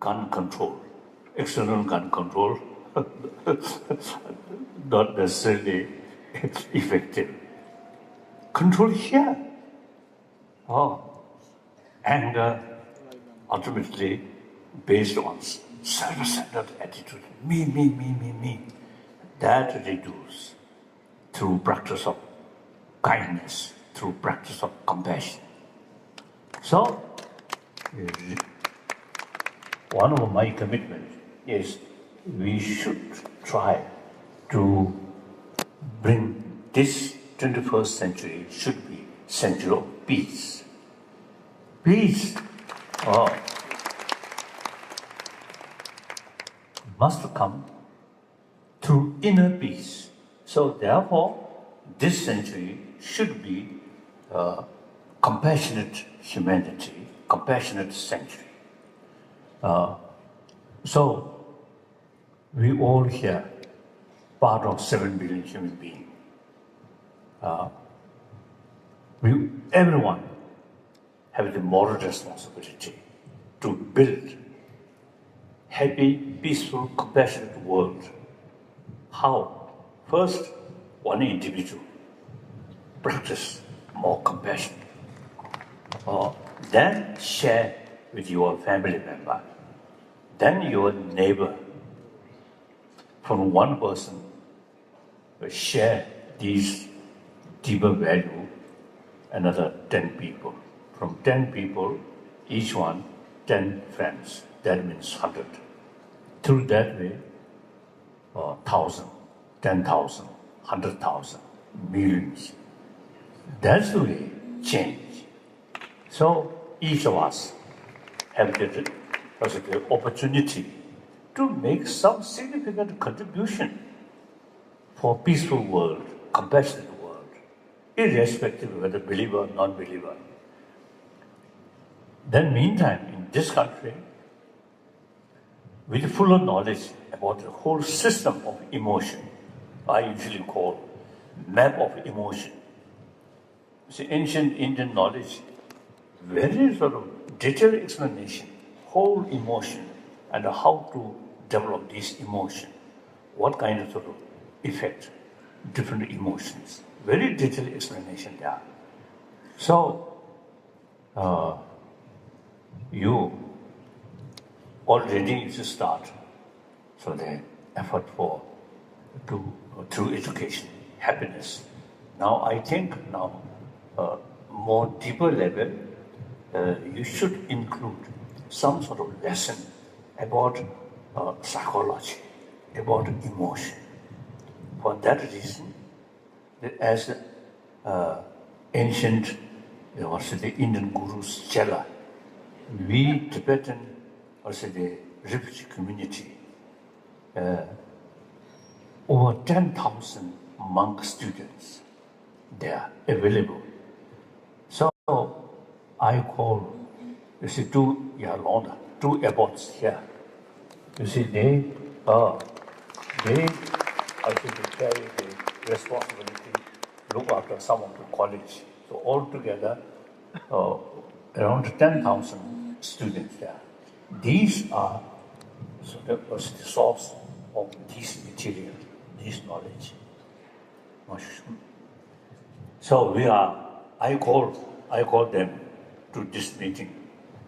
gun control, external gun control, not necessarily effective. Control here. And ultimately, based on self-centered attitude, me, that reduces through practice of kindness, through practice of compassion. So, one of my commitments is we should try to bring this 21st century should be century of peace. Peace must come through inner peace. So therefore, this century should be compassionate humanity, compassionate century. So we all here, part of 7 billion human beings. Everyone have the moral responsibility to build happy, peaceful, compassionate world. How? First, one individual practice more compassion. Then share with your family member. Then your neighbor. From one person, share these deeper value, another 10 people. From 10 people, each one 10 friends. That means 100. Through that way, 1,000, 10,000, 100,000, millions. That's the way change. So each of us have the opportunity to make some significant contribution for peaceful world, compassionate world, irrespective of whether believer or non-believer. Then meantime, in this country, with fuller knowledge about the whole system of emotion, I usually call map of emotion. It's ancient Indian knowledge, very sort of detailed explanation, whole emotion, and how to develop this emotion, what kind of sort of effect, different emotions. Very detailed explanation there. So, you already should start. So the effort through education, happiness. Now I think more deeper level, you should include some sort of lesson about psychology, about emotion. For that reason, as ancient, the Indian gurus Chela, we Tibetan, also the refugee community, over 10,000 monk students, they are available. So I call, you see, two abbots here. You see, they also carry the responsibility, look after some of the college. So altogether, around 10,000 students there. These are the source of this material, this knowledge. So I call them to this meeting,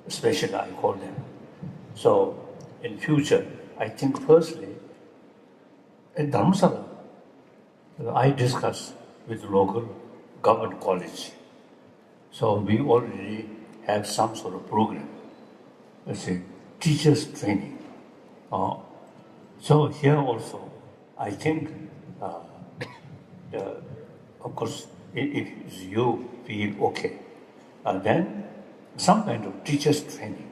especially I call them. So in future, I think firstly, in Dharamsala, I discuss with local government college. So we already have some sort of program, let's say teachers training. So here also, I think, of course, if you feel okay, then some kind of teachers training.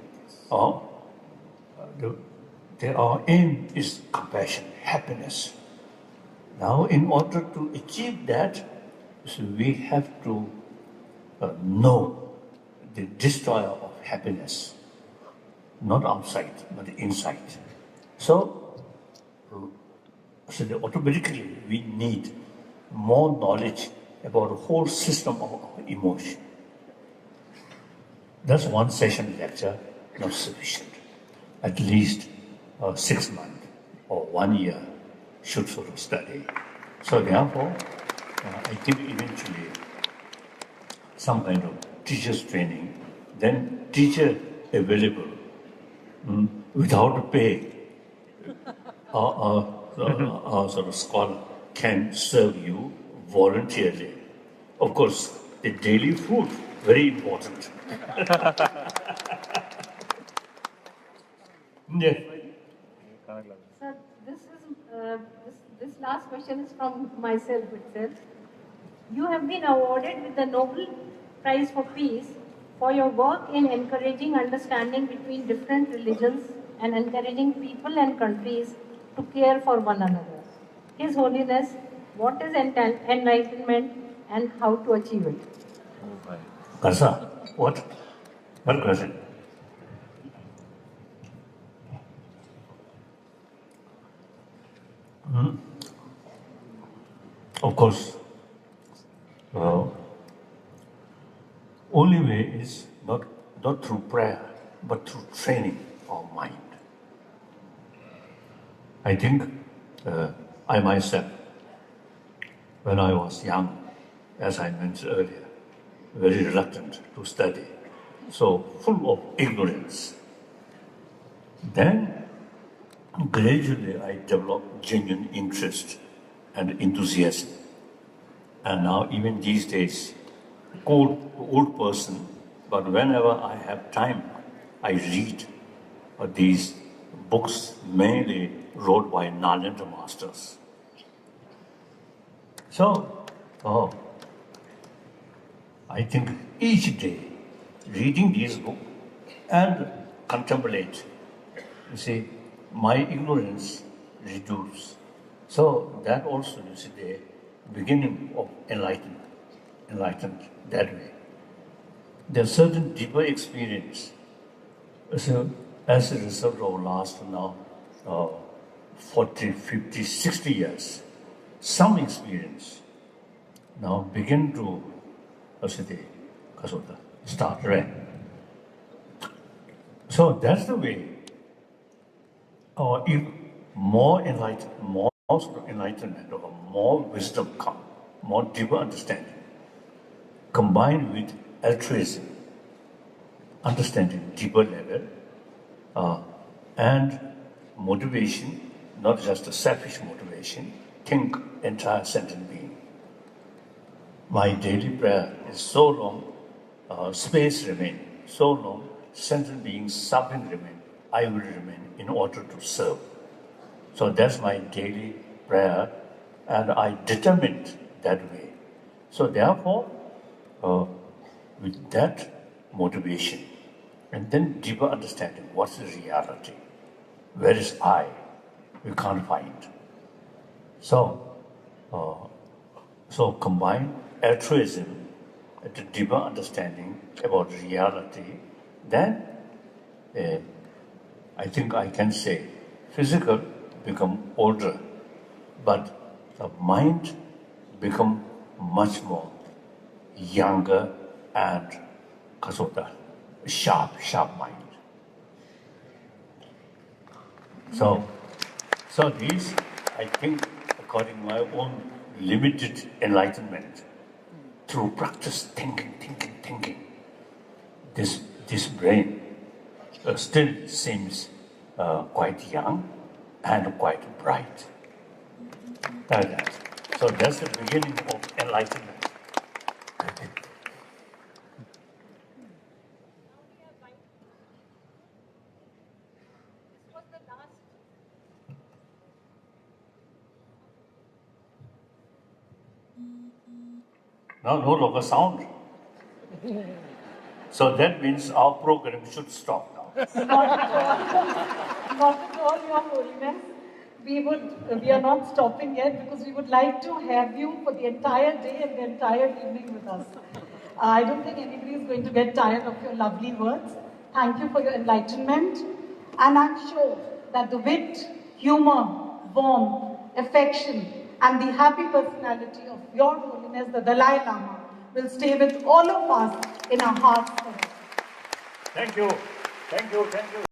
Our aim is compassion, happiness. Now, in order to achieve that, so we have to know the destroyer of happiness, not outside, but inside. So automatically we need more knowledge about the whole system of emotion. That's one session lecture, not sufficient. at least 6 months or 1 year should sort of study. So therefore, I think eventually some kind of teacher's training, then teacher available without pay, or sort of scholar can serve you voluntarily. Of course, the daily food, very important. Yeah. Sir, this last question is from myself itself. You have been awarded with the Nobel Prize for Peace for your work in encouraging understanding between different religions and encouraging people and countries to care for one another. His Holiness, what is enlightenment and how to achieve it? Karsa, what? What question? Of course, only way is not through prayer, but through training our mind. I think I myself, when I was young, as I mentioned earlier, very reluctant to study, so full of ignorance. Then gradually I developed genuine interest and enthusiasm. And now even these days, old person, but whenever I have time, I read these books mainly wrote by Nalanda masters. So, I think each day reading these books and contemplate, you see, my ignorance reduces. So that also is the beginning of enlightened that way. There's certain deeper experience. So as a result of last now 40, 50, 60 years, some experience now begin to start right. So that's the way. If more enlightenment or more wisdom come, more deeper understanding, combined with altruism, understanding deeper level, and motivation, not just a selfish motivation, think entire sentient being. My daily prayer is so long, space remain, so long, sentient being, suffering remain, I will remain in order to serve. So that's my daily prayer, and I determined that way. So therefore, with that motivation, and then deeper understanding, what's the reality? Where is I? We can't find. So combine altruism with a deeper understanding about reality, then I think I can say physical become older, but the mind become much more younger and sharp mind. So these, I think, according to my own limited enlightenment, through practice thinking, this brain still seems quite young and quite bright. Like that. So that's the beginning of enlightenment. Now no longer sound. So that means our program should stop now. Not at all, Your Holiness. We are not stopping yet because we would like to have you for the entire day and the entire evening with us. I don't think anybody is going to get tired of your lovely words. Thank you for your enlightenment. And I'm sure that the wit, humor, warmth, affection, and the happy personality of Your Holiness, the Dalai Lama, will stay with all of us in our hearts forever. Thank you.